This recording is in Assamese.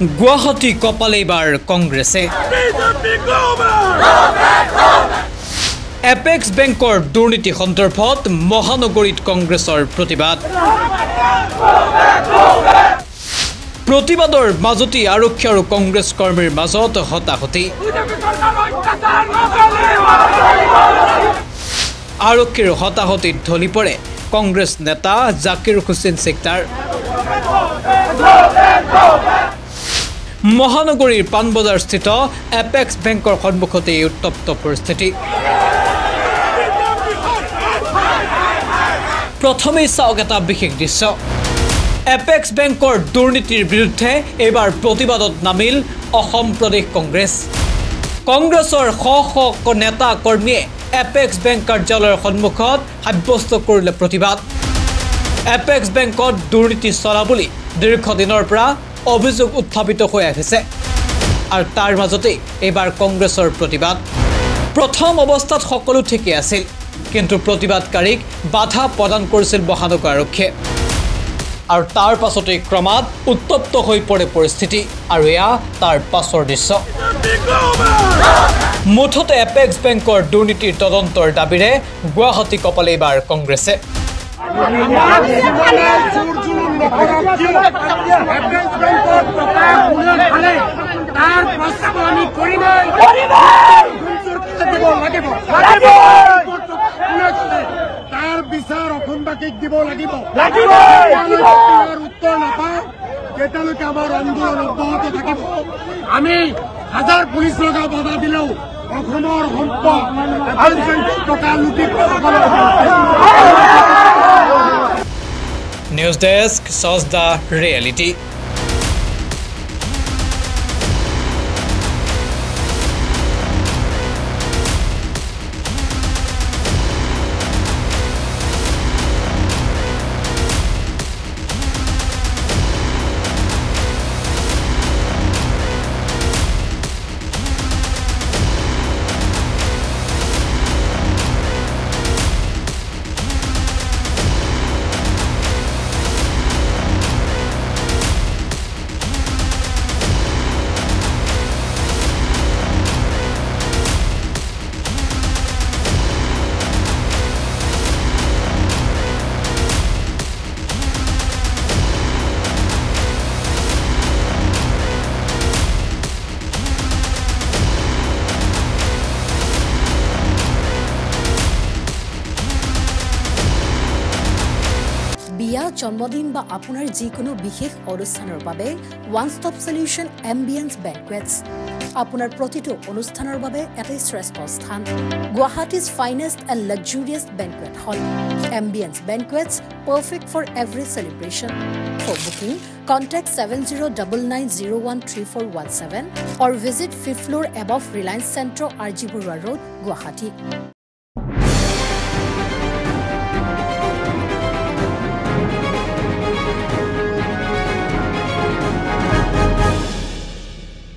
গুৱাহাটী কপালে এইবাৰ কংগ্ৰেছে এপেক্স বেংকৰ দুৰ্নীতি সন্দৰ্ভত মহানগৰীত কংগ্ৰেছৰ প্ৰতিবাদ প্ৰতিবাদৰ মাজতে আৰক্ষী আৰু কংগ্ৰেছ কৰ্মীৰ মাজত হতাহতি আৰক্ষীৰ হতাহতিত ঢলি পৰে কংগ্ৰেছ নেতা জাকিৰ হুছেইন সিকদাৰ মহানগৰীৰ পানবজাৰ স্থিত এপেক্স বেংকৰ সন্মুখতে উত্তপ্ত পৰিস্থিতি প্ৰথমে চাওক এটা বিশেষ দৃশ্য এপেক্স বেংকৰ দুৰ্নীতিৰ বিৰুদ্ধে এইবাৰ প্ৰতিবাদত নামিল অসম প্ৰদেশ কংগ্ৰেছ কংগ্ৰেছৰ শ নেতা কৰ্মীয়ে এপেক্স বেংক কাৰ্যালয়ৰ সন্মুখত সাব্যস্ত কৰিলে প্ৰতিবাদ এপেক্স বেংকত দুৰ্নীতি চলা বুলি দীৰ্ঘদিনৰ পৰা অভিযোগ উত্থাপিত হৈ আহিছে আৰু তাৰ মাজতে এইবাৰ কংগ্ৰেছৰ প্ৰতিবাদ প্ৰথম অৱস্থাত সকলো ঠিকই আছিল কিন্তু প্ৰতিবাদকাৰীক বাধা প্ৰদান কৰিছিল মহানগৰ আৰক্ষীয়ে আৰু তাৰ পাছতে ক্ৰমাৎ উত্তপ্ত হৈ পৰে পৰিস্থিতি আৰু এয়া তাৰ পাছৰ দৃশ্য মুঠতে এপেক্স বেংকৰ দুৰ্নীতিৰ তদন্তৰ দাবীৰে গুৱাহাটী কপালে এইবাৰ কংগ্ৰেছে বিচাৰ অসমবাসীক দিব লাগিব উত্তৰ নাপাওঁ তেতিয়ালৈকে আমাৰ আন্দোলন অব্যাহত থাকিব আমি হাজাৰ পুলিচ লগা বাধা দিলেও অসমৰ সম্পদ টকা লুটি news desk shows the reality বিয়া জন্মদিন বা আপোনাৰ যিকোনো বিশেষ অনুষ্ঠানৰ বাবে one stop solution Ambience banquets আপোনাৰ প্ৰতিটো অনুষ্ঠানৰ বাবে এটাই শ্ৰেষ্ঠ স্থান Guwahati's finest and luxurious banquet hall Ambience banquets perfect for every celebration for booking contact 7099013417 or visit 5th floor above Reliance Centro RG Burwa Road Guwahati